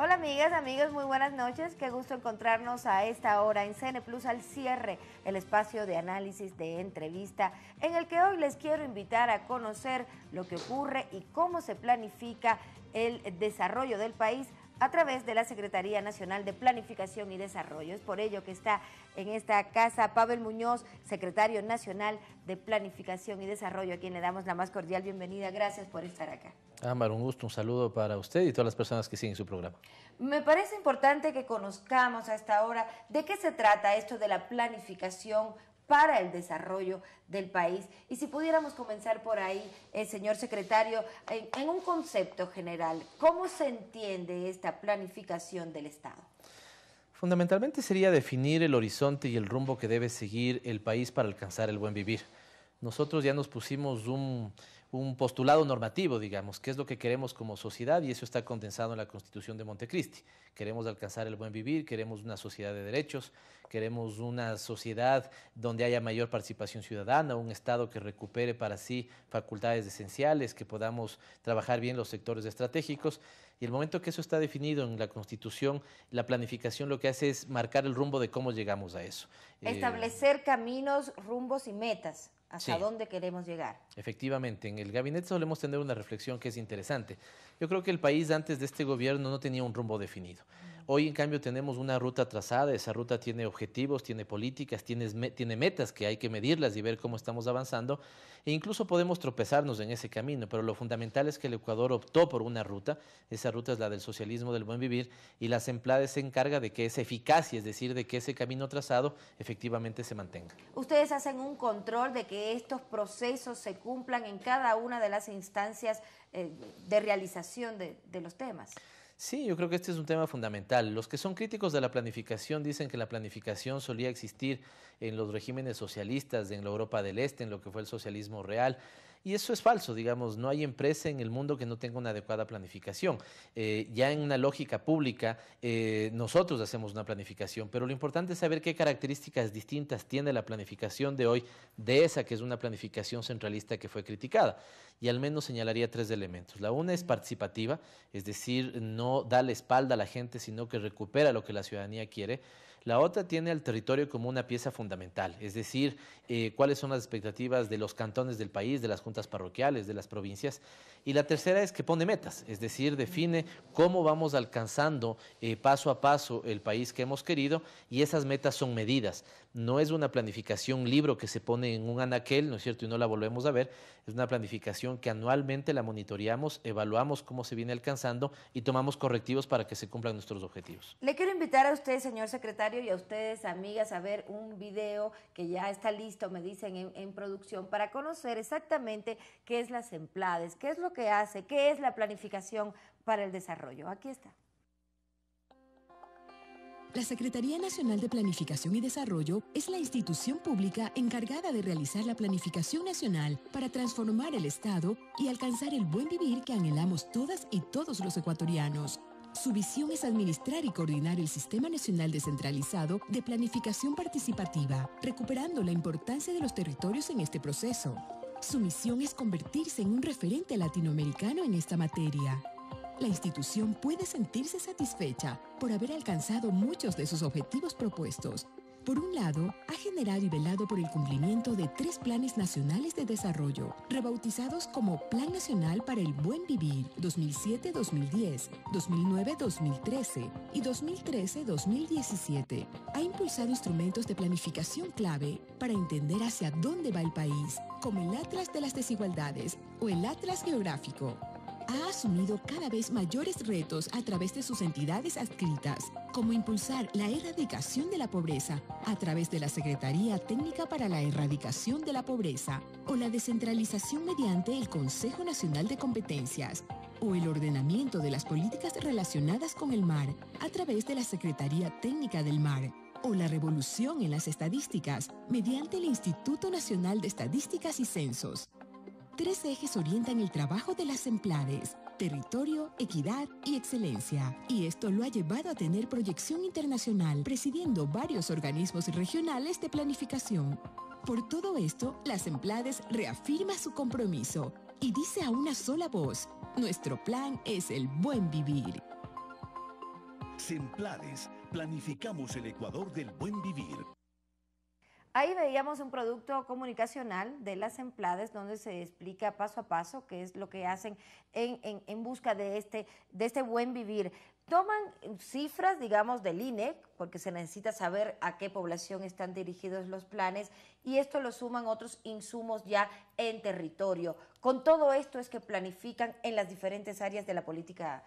Hola amigas, amigos, muy buenas noches. Qué gusto encontrarnos a esta hora en CN Plus al cierre, el espacio de análisis, de entrevista, en el que hoy les quiero invitar a conocer lo que ocurre y cómo se planifica el desarrollo del país a través de la Secretaría Nacional de Planificación y Desarrollo. Es por ello que está en esta casa Pavel Muñoz, secretario nacional de Planificación y Desarrollo, a quien le damos la más cordial bienvenida. Gracias por estar acá. Ámbar, un gusto, un saludo para usted y todas las personas que siguen su programa. Me parece importante que conozcamos a esta hora de qué se trata esto de la planificación para el desarrollo del país. Y si pudiéramos comenzar por ahí, señor secretario, en un concepto general, ¿cómo se entiende esta planificación del Estado? Fundamentalmente sería definir el horizonte y el rumbo que debe seguir el país para alcanzar el buen vivir. Nosotros ya nos pusimos un postulado normativo, digamos, qué es lo que queremos como sociedad, y eso está condensado en la Constitución de Montecristi. Queremos alcanzar el buen vivir, queremos una sociedad de derechos, queremos una sociedad donde haya mayor participación ciudadana, un Estado que recupere para sí facultades esenciales, que podamos trabajar bien los sectores estratégicos. Y el momento que eso está definido en la Constitución, la planificación lo que hace es marcar el rumbo de cómo llegamos a eso. Establecer caminos, rumbos y metas. ¿Hasta Sí, dónde queremos llegar? efectivamente, en el gabinete solemos tener una reflexión que es interesante. Yo creo que el país antes de este gobierno no tenía un rumbo definido. Hoy, en cambio, tenemos una ruta trazada, esa ruta tiene objetivos, tiene políticas, tiene metas que hay que medirlas y ver cómo estamos avanzando, e incluso podemos tropezarnos en ese camino, pero lo fundamental es que el Ecuador optó por una ruta, esa ruta es la del socialismo del buen vivir, y la SEMPLADE se encarga de que esa eficacia, es decir, de que ese camino trazado efectivamente se mantenga. Ustedes hacen un control de que estos procesos se cumplan en cada una de las instancias de realización de los temas. Sí, yo creo que este es un tema fundamental. Los que son críticos de la planificación dicen que la planificación solía existir en los regímenes socialistas, en la Europa del Este, en lo que fue el socialismo real. Y eso es falso, digamos, no hay empresa en el mundo que no tenga una adecuada planificación. Ya en una lógica pública, nosotros hacemos una planificación, pero lo importante es saber qué características distintas tiene la planificación de hoy de esa que es una planificación centralista que fue criticada. Y al menos señalaría tres elementos. La una es participativa, es decir, no da la espalda a la gente, sino que recupera lo que la ciudadanía quiere. La otra tiene al territorio como una pieza fundamental, es decir, cuáles son las expectativas de los cantones del país, de las juntas parroquiales, de las provincias. Y la tercera es que pone metas, es decir, define cómo vamos alcanzando paso a paso el país que hemos querido, y esas metas son medidas. No es una planificación libro que se pone en un anaquel, ¿no es cierto?, y no la volvemos a ver. Es una planificación que anualmente la monitoreamos, evaluamos cómo se viene alcanzando y tomamos correctivos para que se cumplan nuestros objetivos. Le quiero invitar a usted, señor secretario, y a ustedes, amigas, a ver un video que ya está listo, me dicen, en producción, para conocer exactamente qué es la SEMPLADES, qué es lo que hace, qué es la planificación para el desarrollo. Aquí está. La Secretaría Nacional de Planificación y Desarrollo es la institución pública encargada de realizar la planificación nacional para transformar el Estado y alcanzar el buen vivir que anhelamos todas y todos los ecuatorianos. Su visión es administrar y coordinar el Sistema Nacional Descentralizado de Planificación Participativa, recuperando la importancia de los territorios en este proceso. Su misión es convertirse en un referente latinoamericano en esta materia. La institución puede sentirse satisfecha por haber alcanzado muchos de sus objetivos propuestos. Por un lado, ha generado y velado por el cumplimiento de 3 planes nacionales de desarrollo, rebautizados como Plan Nacional para el Buen Vivir 2007-2010, 2009-2013 y 2013-2017. Ha impulsado instrumentos de planificación clave para entender hacia dónde va el país, como el Atlas de las Desigualdades o el Atlas Geográfico. Ha asumido cada vez mayores retos a través de sus entidades adscritas, como impulsar la erradicación de la pobreza a través de la Secretaría Técnica para la Erradicación de la Pobreza, o la descentralización mediante el Consejo Nacional de Competencias, o el ordenamiento de las políticas relacionadas con el mar a través de la Secretaría Técnica del Mar, o la revolución en las estadísticas mediante el Instituto Nacional de Estadísticas y Censos. 3 ejes orientan el trabajo de las SEMPLADES: territorio, equidad y excelencia. Y esto lo ha llevado a tener proyección internacional, presidiendo varios organismos regionales de planificación. Por todo esto, las SEMPLADES reafirma su compromiso y dice a una sola voz: nuestro plan es el buen vivir. Semplades, planificamos el Ecuador del buen vivir. Ahí veíamos un producto comunicacional de las Semplades donde se explica paso a paso qué es lo que hacen en busca de este buen vivir. Toman cifras, digamos, del INEC, porque se necesita saber a qué población están dirigidos los planes, y esto lo suman otros insumos ya en territorio. Con todo esto es que planifican en las diferentes áreas de la política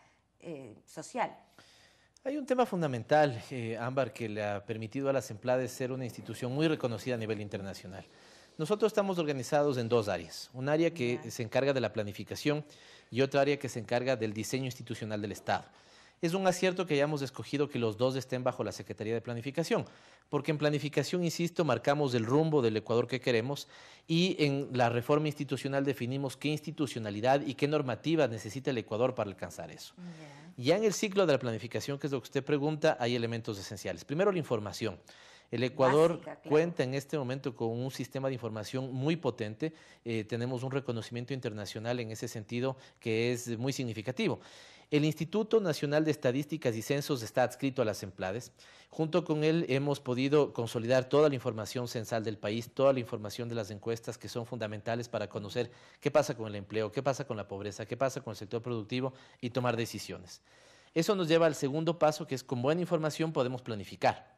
social. Hay un tema fundamental, Ámbar, que le ha permitido a las Semplades ser una institución muy reconocida a nivel internacional. Nosotros estamos organizados en dos áreas, un área que se encarga de la planificación y otra área que se encarga del diseño institucional del Estado. Es un acierto que hayamos escogido que los dos estén bajo la Secretaría de Planificación, porque en planificación, insisto, marcamos el rumbo del Ecuador que queremos y en la reforma institucional definimos qué institucionalidad y qué normativa necesita el Ecuador para alcanzar eso. Ya en el ciclo de la planificación, que es lo que usted pregunta, hay elementos esenciales. Primero, la información. El Ecuador cuenta en este momento con un sistema de información muy potente. Tenemos un reconocimiento internacional en ese sentido que es muy significativo. El Instituto Nacional de Estadísticas y Censos está adscrito a las Semplades. Junto con él hemos podido consolidar toda la información censal del país, toda la información de las encuestas que son fundamentales para conocer qué pasa con el empleo, qué pasa con la pobreza, qué pasa con el sector productivo y tomar decisiones. Eso nos lleva al segundo paso, que es con buena información podemos planificar.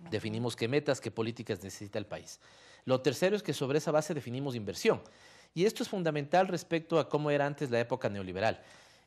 Definimos qué metas, qué políticas necesita el país. Lo tercero es que sobre esa base definimos inversión. Y esto es fundamental respecto a cómo era antes la época neoliberal.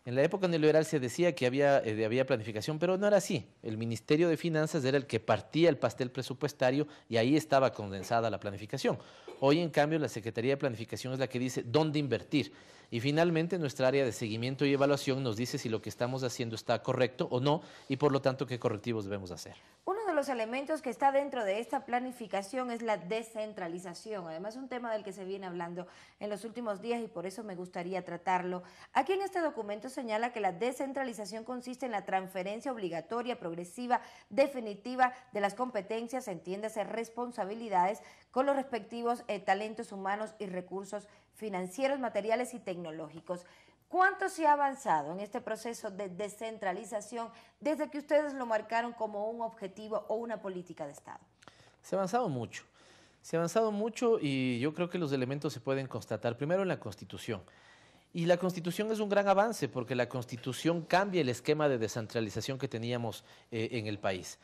En la época neoliberal se decía que había planificación, pero no era así. El Ministerio de Finanzas era el que partía el pastel presupuestario y ahí estaba condensada la planificación. Hoy, en cambio, la Secretaría de Planificación es la que dice dónde invertir. Y finalmente, nuestra área de seguimiento y evaluación nos dice si lo que estamos haciendo está correcto o no y, por lo tanto, qué correctivos debemos hacer. Uno de los elementos que está dentro de esta planificación es la descentralización. Además, un tema del que se viene hablando en los últimos días y por eso me gustaría tratarlo. Aquí en este documento señala que la descentralización consiste en la transferencia obligatoria, progresiva, definitiva de las competencias, entiéndase, responsabilidades con los respectivos talentos humanos y recursos financieros, materiales y tecnológicos. ¿Cuánto se ha avanzado en este proceso de descentralización desde que ustedes lo marcaron como un objetivo o una política de Estado? Se ha avanzado mucho. Se ha avanzado mucho y yo creo que los elementos se pueden constatar primero en la Constitución. Y la Constitución es un gran avance porque la Constitución cambia el esquema de descentralización que teníamos en el país.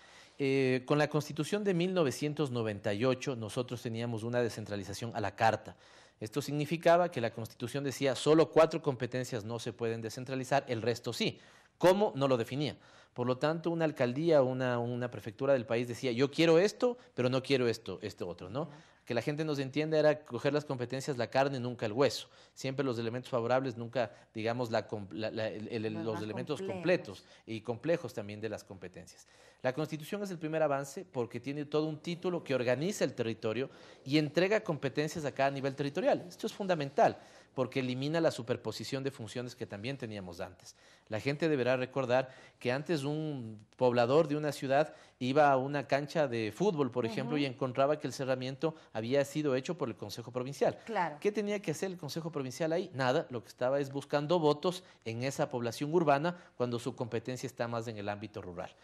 Con la Constitución de 1998 nosotros teníamos una descentralización a la carta. Esto significaba que la Constitución decía solo 4 competencias no se pueden descentralizar, el resto sí. ¿Cómo? No lo definía. Por lo tanto, una alcaldía o una prefectura del país decía yo quiero esto, pero no quiero esto otro, ¿no? Que la gente nos entienda era coger las competencias, la carne, nunca el hueso. Siempre los elementos favorables, nunca, digamos, los elementos completos y complejos también de las competencias. La Constitución es el primer avance porque tiene todo un título que organiza el territorio y entrega competencias a cada nivel territorial. Esto es fundamental porque elimina la superposición de funciones que también teníamos antes. La gente deberá recordar que antes un poblador de una ciudad iba a una cancha de fútbol, por ejemplo, y encontraba que el cerramiento había sido hecho por el Consejo Provincial. Claro. ¿Qué tenía que hacer el Consejo Provincial ahí? Nada, lo que estaba es buscando votos en esa población urbana cuando su competencia está más en el ámbito rural.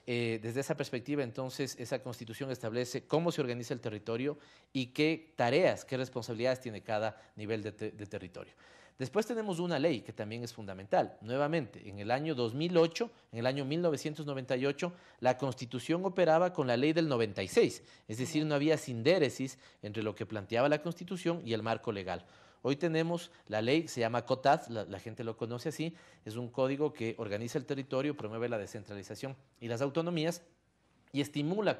Desde esa perspectiva, entonces, esa Constitución establece cómo se organiza el territorio y qué tareas, qué responsabilidades tiene cada nivel de territorio. Después tenemos una ley que también es fundamental. Nuevamente, en el año 2008, en el año 1998, la Constitución operaba con la ley del 96, es decir, no había sindéresis entre lo que planteaba la Constitución y el marco legal. Hoy tenemos la ley, se llama COTAD, la gente lo conoce así, es un código que organiza el territorio, promueve la descentralización y las autonomías y estimula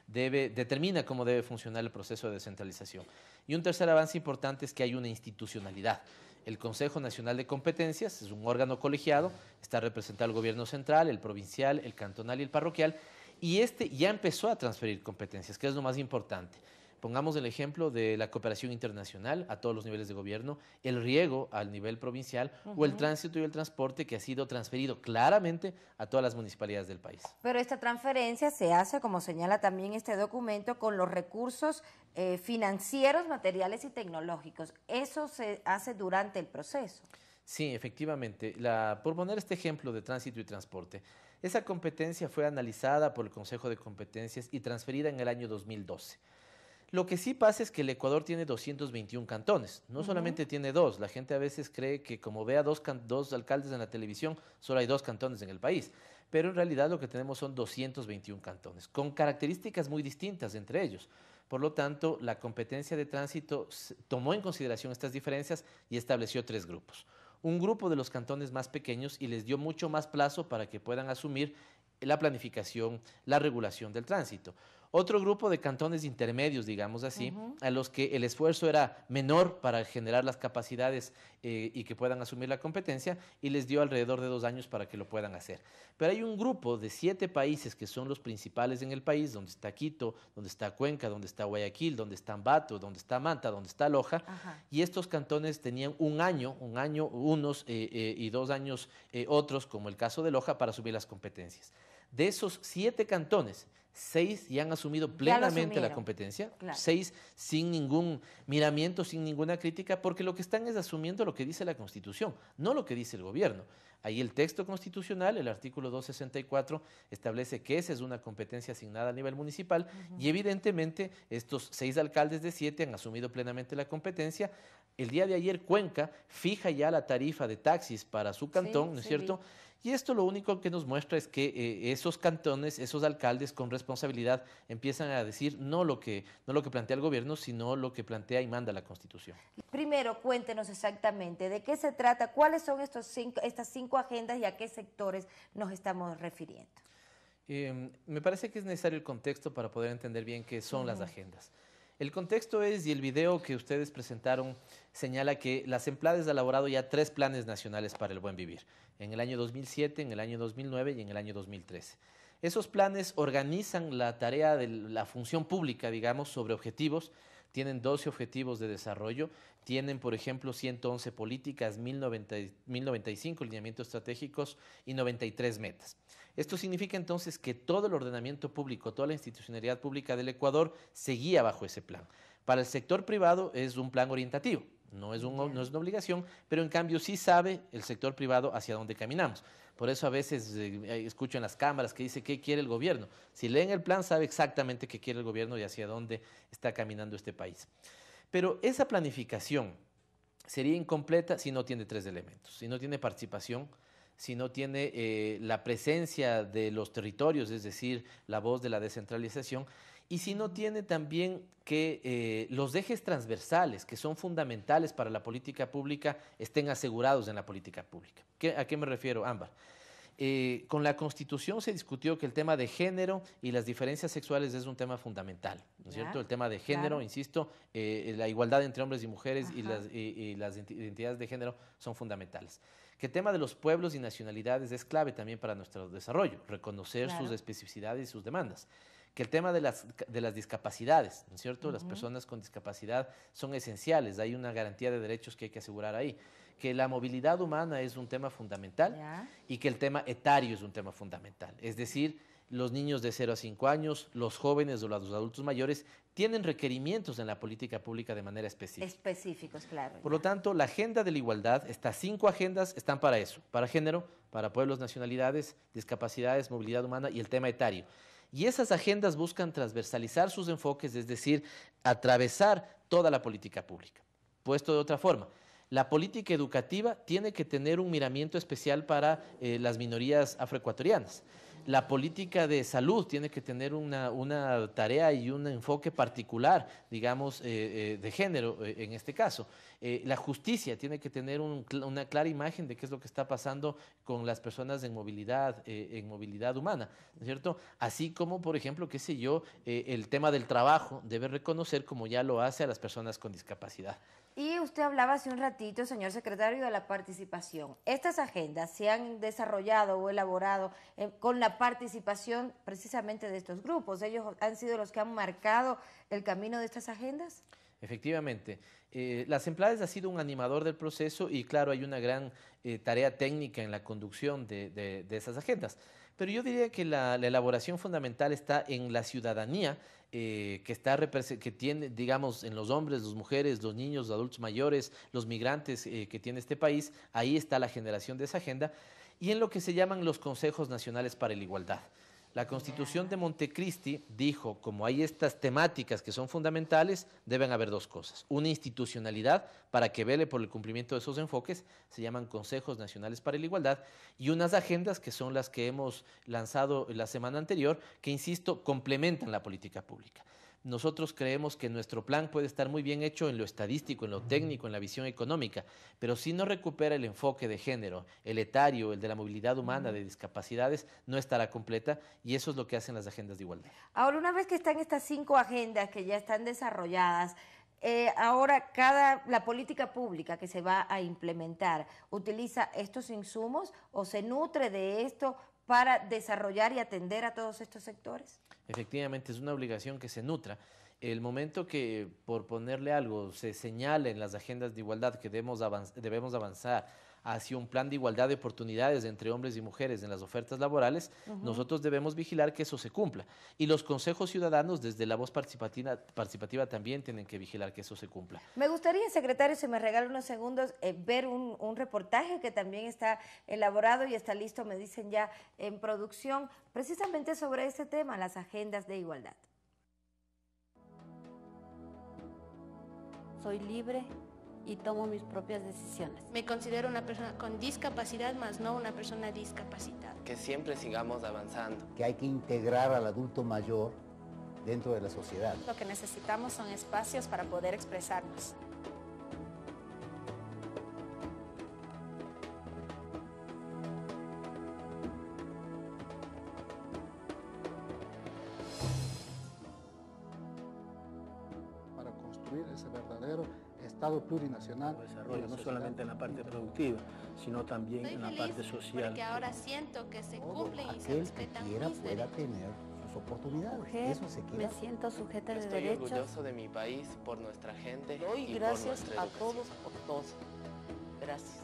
determina cómo debe funcionar el proceso de descentralización. Y un tercer avance importante es que hay una institucionalidad. El Consejo Nacional de Competencias es un órgano colegiado, está representado el gobierno central, el provincial, el cantonal y el parroquial, y este ya empezó a transferir competencias, que es lo más importante. Pongamos el ejemplo de la cooperación internacional a todos los niveles de gobierno, el riego al nivel provincial o el tránsito y el transporte que ha sido transferido claramente a todas las municipalidades del país. Pero esta transferencia se hace, como señala también este documento, con los recursos financieros, materiales y tecnológicos. Eso se hace durante el proceso. Sí, efectivamente. Por poner este ejemplo de tránsito y transporte, Esa competencia fue analizada por el Consejo de Competencias y transferida en el año 2012. Lo que sí pasa es que el Ecuador tiene 221 cantones, no solamente tiene dos. La gente a veces cree que como ve a dos alcaldes en la televisión, solo hay 2 cantones en el país, pero en realidad lo que tenemos son 221 cantones, con características muy distintas entre ellos. Por lo tanto, la competencia de tránsito tomó en consideración estas diferencias y estableció 3 grupos. Un grupo de los cantones más pequeños y les dio mucho más plazo para que puedan asumir la planificación, la regulación del tránsito. Otro grupo de cantones intermedios, digamos así, a los que el esfuerzo era menor para generar las capacidades y que puedan asumir la competencia, y les dio alrededor de 2 años para que lo puedan hacer. Pero hay un grupo de 7 países que son los principales en el país, donde está Quito, donde está Cuenca, donde está Guayaquil, donde está Ambato, donde está Manta, donde está Loja, y estos cantones tenían un año unos y 2 años otros, como el caso de Loja, para asumir las competencias. De esos 7 cantones, 6 ya han asumido plenamente la competencia, claro. 6 sin ningún miramiento, sin ninguna crítica, porque lo que están es asumiendo lo que dice la Constitución, no lo que dice el gobierno. Ahí el texto constitucional, el artículo 264, establece que esa es una competencia asignada a nivel municipal, y evidentemente estos 6 alcaldes de 7 han asumido plenamente la competencia. El día de ayer Cuenca fija ya la tarifa de taxis para su cantón, ¿no es cierto? Y esto lo único que nos muestra es que esos cantones, esos alcaldes con responsabilidad empiezan a decir no lo que plantea el gobierno, sino lo que plantea y manda la Constitución. Primero, cuéntenos exactamente de qué se trata, cuáles son estas 5 agendas y a qué sectores nos estamos refiriendo. Me parece que es necesario el contexto para poder entender bien qué son las agendas. El contexto es, y el video que ustedes presentaron señala que la CEMPLADES ha elaborado ya 3 planes nacionales para el buen vivir, en el año 2007, en el año 2009 y en el año 2013. Esos planes organizan la tarea de la función pública, digamos, sobre objetivos. Tienen 12 objetivos de desarrollo, tienen, por ejemplo, 111 políticas, 1095 lineamientos estratégicos y 93 metas. Esto significa entonces que todo el ordenamiento público, toda la institucionalidad pública del Ecuador se guía bajo ese plan. Para el sector privado es un plan orientativo, no es una obligación, pero en cambio sí sabe el sector privado hacia dónde caminamos. Por eso a veces escucho en las cámaras que dice qué quiere el gobierno. Si leen el plan sabe exactamente qué quiere el gobierno y hacia dónde está caminando este país. Pero esa planificación sería incompleta si no tiene 3 elementos, si no tiene participación, si no tiene la presencia de los territorios, es decir, la voz de la descentralización, y si no tiene también que los ejes transversales, que son fundamentales para la política pública, estén asegurados en la política pública. ¿A qué me refiero, Ámbar? Con la Constitución se discutió que el tema de género y las diferencias sexuales es un tema fundamental, ¿no es cierto? El tema de género, insisto, la igualdad entre hombres y mujeres y las identidades de género son fundamentales. Que el tema de los pueblos y nacionalidades es clave también para nuestro desarrollo, reconocer sus especificidades y sus demandas. Que el tema de las discapacidades, ¿no es cierto? Las personas con discapacidad son esenciales, hay una garantía de derechos que hay que asegurar ahí. Que la movilidad humana es un tema fundamental y que el tema etario es un tema fundamental. Es decir, los niños de 0 a 5 años, los jóvenes o los adultos mayores tienen requerimientos en la política pública de manera específica. Específicos, claro. Por lo tanto, la agenda de la igualdad, estas 5 agendas están para eso, para género, para pueblos, nacionalidades, discapacidades, movilidad humana y el tema etario. Y esas agendas buscan transversalizar sus enfoques, es decir, atravesar toda la política pública. Puesto de otra forma, la política educativa tiene que tener un miramiento especial para las minorías afroecuatorianas. La política de salud tiene que tener una tarea y un enfoque particular, digamos, de género en este caso. La justicia tiene que tener una clara imagen de qué es lo que está pasando con las personas en movilidad humana, ¿no es cierto? Así como, por ejemplo, qué sé yo, el tema del trabajo debe reconocer como ya lo hace a las personas con discapacidad. Y usted hablaba hace un ratito, señor secretario, de la participación. Estas agendas se han desarrollado o elaborado con la participación precisamente de estos grupos. ¿Ellos han sido los que han marcado el camino de estas agendas? Efectivamente. La CEMPLADES ha sido un animador del proceso y claro, hay una gran tarea técnica en la conducción de esas agendas. Pero yo diría que la elaboración fundamental está en la ciudadanía, que tiene, digamos, en los hombres, las mujeres, los niños, los adultos mayores, los migrantes que tiene este país. Ahí está la generación de esa agenda. y en lo que se llaman los consejos nacionales para la igualdad. La Constitución de Montecristi dijo, como hay estas temáticas que son fundamentales, deben haber dos cosas. Una institucionalidad para que vele por el cumplimiento de esos enfoques, se llaman Consejos Nacionales para la Igualdad, y unas agendas que son las que hemos lanzado la semana anterior, que, insisto, complementan la política pública. Nosotros creemos que nuestro plan puede estar muy bien hecho en lo estadístico, en lo técnico, en la visión económica, pero si no recupera el enfoque de género, el etario, el de la movilidad humana, de discapacidades, no estará completa, y eso es lo que hacen las agendas de igualdad. Ahora, una vez que están estas 5 agendas que ya están desarrolladas, ahora la política pública que se va a implementar utiliza estos insumos o se nutre de esto para desarrollar y atender a todos estos sectores. Efectivamente, es una obligación que se nutra. El momento que, por ponerle algo, se señale en las agendas de igualdad que debemos avanzar hacia un plan de igualdad de oportunidades entre hombres y mujeres en las ofertas laborales, nosotros debemos vigilar que eso se cumpla. Y los consejos ciudadanos, desde la voz participativa también tienen que vigilar que eso se cumpla. Me gustaría, secretario, si me regala unos segundos, ver un reportaje que también está elaborado y está listo, me dicen ya, en producción, precisamente sobre este tema, las agendas de igualdad. Soy libre y tomo mis propias decisiones. Me considero una persona con discapacidad, más no una persona discapacitada. Que siempre sigamos avanzando. Que hay que integrar al adulto mayor dentro de la sociedad. Lo que necesitamos son espacios para poder expresarnos. Para construir ese verdadero Estado plurinacional. Desarrollo, no solamente en la parte productiva, sino también en la parte social. Porque ahora siento que se cumplen y se Aquel respetan que quiera mis pueda derechos. tener sus oportunidades. Mujer, Eso se quiere. me siento sujeta de Estoy derechos. orgulloso de mi país por nuestra gente Doy y gracias por nuestra a educación. todos por todo. Gracias.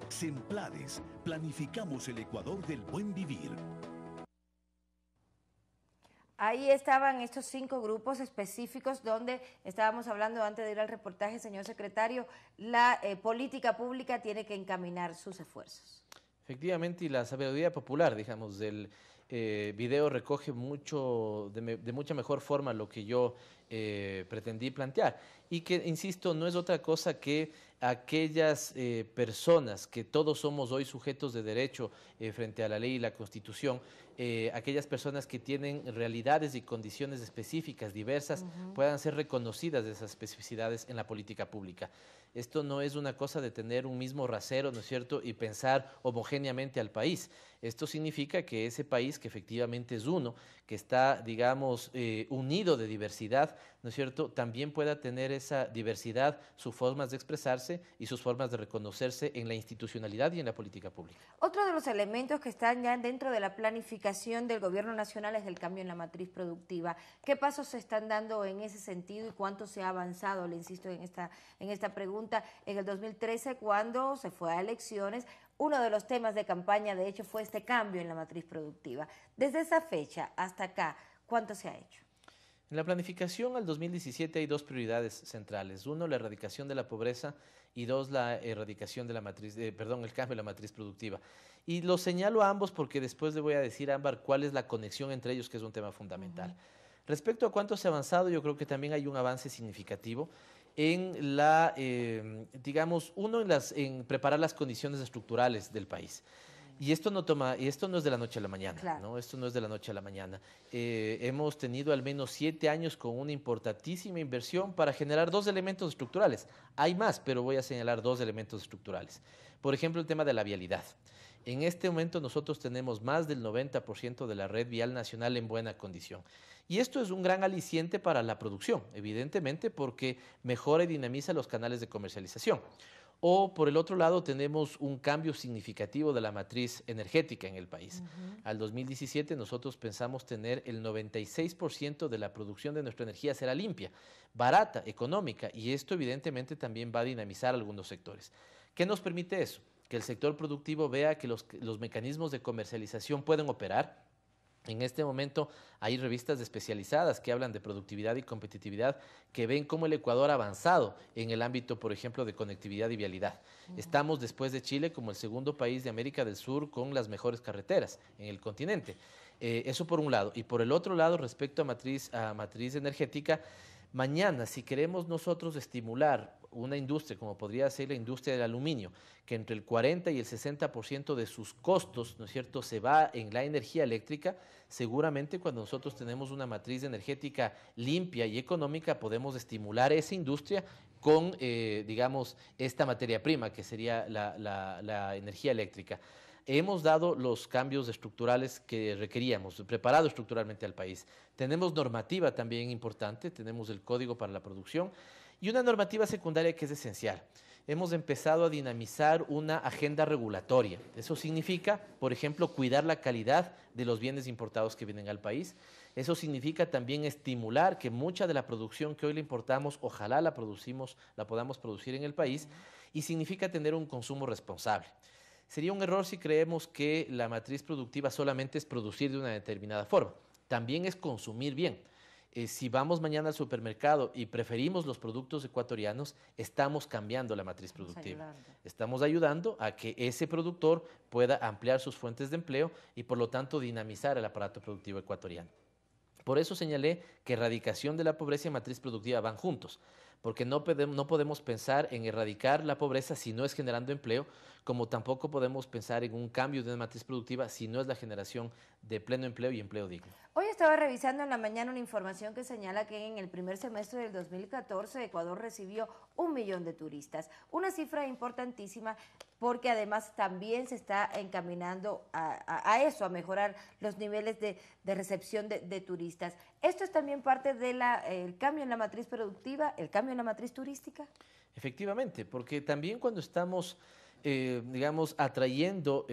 Semplades, planificamos el Ecuador del buen vivir. Ahí estaban estos 5 grupos específicos donde estábamos hablando antes de ir al reportaje, señor secretario, la política pública tiene que encaminar sus esfuerzos. Efectivamente, y la sabiduría popular, digamos, del video recoge de mucha mejor forma lo que yo pretendí plantear. Y que, insisto, no es otra cosa que aquellas personas que todos somos hoy sujetos de derecho frente a la ley y la Constitución, aquellas personas que tienen realidades y condiciones específicas, diversas, puedan ser reconocidas de esas especificidades en la política pública. Esto no es una cosa de tener un mismo rasero, ¿no es cierto?, y pensar homogéneamente al país. Esto significa que ese país, que efectivamente es uno, que está, digamos, unido de diversidad, ¿no es cierto?, también pueda tener esa diversidad, sus formas de expresarse y sus formas de reconocerse en la institucionalidad y en la política pública. Otro de los elementos que están ya dentro de la planificación del gobierno nacional es el cambio en la matriz productiva. ¿Qué pasos se están dando en ese sentido y cuánto se ha avanzado? Le insisto en esta pregunta. En el 2013, cuando se fue a elecciones, uno de los temas de campaña, de hecho, fue este cambio en la matriz productiva. Desde esa fecha hasta acá, ¿cuánto se ha hecho? En la planificación al 2017 hay 2 prioridades centrales. 1, la erradicación de la pobreza, y 2, la erradicación de la matriz, el cambio de la matriz productiva. Y lo señalo a ambos porque después le voy a decir a Ámbar cuál es la conexión entre ellos, que es un tema fundamental. Respecto a cuánto se ha avanzado, yo creo que también hay un avance significativo en la, digamos, en preparar las condiciones estructurales del país. Y esto no es de la noche a la mañana, claro, ¿no? Esto no es de la noche a la mañana. Hemos tenido al menos 7 años con una importantísima inversión para generar 2 elementos estructurales. Hay más, pero voy a señalar 2 elementos estructurales. Por ejemplo, el tema de la vialidad. En este momento nosotros tenemos más del 90% de la red vial nacional en buena condición. Y esto es un gran aliciente para la producción, evidentemente, porque mejora y dinamiza los canales de comercialización. O, por el otro lado, tenemos un cambio significativo de la matriz energética en el país. Al 2017 nosotros pensamos tener el 96% de la producción de nuestra energía será limpia, barata, económica, y esto evidentemente también va a dinamizar algunos sectores. ¿Qué nos permite eso? Que el sector productivo vea que los mecanismos de comercialización pueden operar, En este momento hay revistas especializadas que hablan de productividad y competitividad, que ven cómo el Ecuador ha avanzado en el ámbito, por ejemplo, de conectividad y vialidad. Estamos, después de Chile, como el segundo país de América del Sur con las mejores carreteras en el continente. Eso por un lado. Y por el otro lado, respecto a matriz energética, mañana, si queremos nosotros estimular una industria, como podría ser la industria del aluminio, que entre el 40 y el 60% de sus costos, ¿no es cierto?, se va en la energía eléctrica, seguramente cuando nosotros tenemos una matriz energética limpia y económica, podemos estimular esa industria con, digamos, esta materia prima, que sería la energía eléctrica. Hemos dado los cambios estructurales que requeríamos, preparado estructuralmente al país. Tenemos normativa también importante, tenemos el Código para la Producción y una normativa secundaria que es esencial. Hemos empezado a dinamizar una agenda regulatoria. Eso significa, por ejemplo, cuidar la calidad de los bienes importados que vienen al país. Eso significa también estimular que mucha de la producción que hoy le importamos, ojalá la podamos producir en el país, y significa tener un consumo responsable. Sería un error si creemos que la matriz productiva solamente es producir de una determinada forma. También es consumir bien. Si vamos mañana al supermercado y preferimos los productos ecuatorianos, estamos cambiando la matriz productiva. Estamos ayudando a que ese productor pueda ampliar sus fuentes de empleo y, por lo tanto, dinamizar el aparato productivo ecuatoriano. Por eso señalé que erradicación de la pobreza y matriz productiva van juntos, porque no podemos pensar en erradicar la pobreza si no es generando empleo, como tampoco podemos pensar en un cambio de una matriz productiva si no es la generación de pleno empleo y empleo digno. Hoy estaba revisando en la mañana una información que señala que en el primer semestre del 2014 Ecuador recibió 1 millón de turistas, una cifra importantísima porque además también se está encaminando a eso, a mejorar los niveles de recepción de turistas. ¿Esto es también parte del cambio en la matriz productiva, el cambio en la matriz turística? Efectivamente, porque también cuando estamos digamos, atrayendo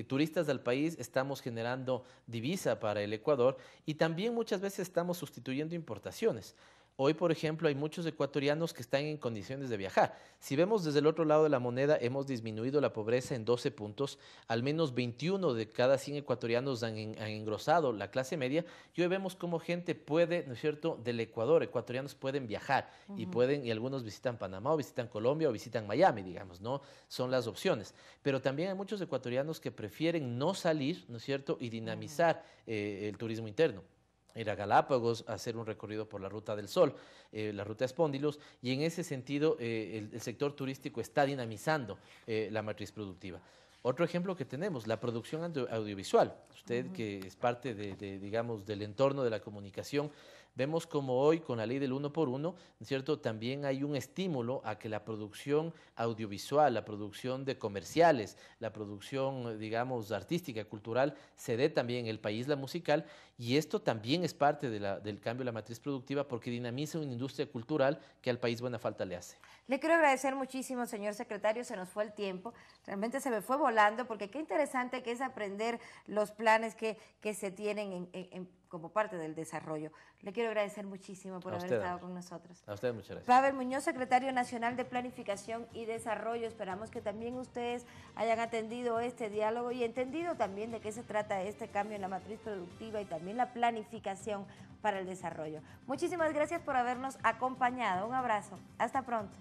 turistas al país, estamos generando divisa para el Ecuador y también muchas veces estamos sustituyendo importaciones. Hoy, por ejemplo, hay muchos ecuatorianos que están en condiciones de viajar. Si vemos desde el otro lado de la moneda, hemos disminuido la pobreza en 12 puntos, al menos 21 de cada 100 ecuatorianos han engrosado la clase media, y hoy vemos cómo gente puede, ¿no es cierto?, del Ecuador, ecuatorianos pueden viajar y algunos visitan Panamá o visitan Colombia o visitan Miami, digamos, ¿no? Son las opciones. Pero también hay muchos ecuatorianos que prefieren no salir, ¿no es cierto?, y dinamizar el turismo interno. Ir a Galápagos, a hacer un recorrido por la Ruta del Sol, la Ruta Espóndilos, y en ese sentido el sector turístico está dinamizando la matriz productiva. Otro ejemplo que tenemos, la producción audiovisual. Usted que es parte digamos, del entorno de la comunicación, vemos como hoy con la ley del 1 por 1, ¿cierto?, también hay un estímulo a que la producción audiovisual, la producción de comerciales, la producción, digamos, artística, cultural, se dé también en el país, la musical, y esto también es parte del cambio de la matriz productiva porque dinamiza una industria cultural que al país buena falta le hace. Le quiero agradecer muchísimo, señor secretario, se nos fue el tiempo, realmente se me fue volando porque qué interesante que es aprender los planes que se tienen como parte del desarrollo. Le quiero agradecer muchísimo por haber estado con nosotros. A usted muchas gracias. Pavel Muñoz, secretario nacional de Planificación y Desarrollo, esperamos que también ustedes hayan atendido este diálogo y entendido también de qué se trata este cambio en la matriz productiva y también la planificación para el desarrollo. Muchísimas gracias por habernos acompañado. Un abrazo. Hasta pronto.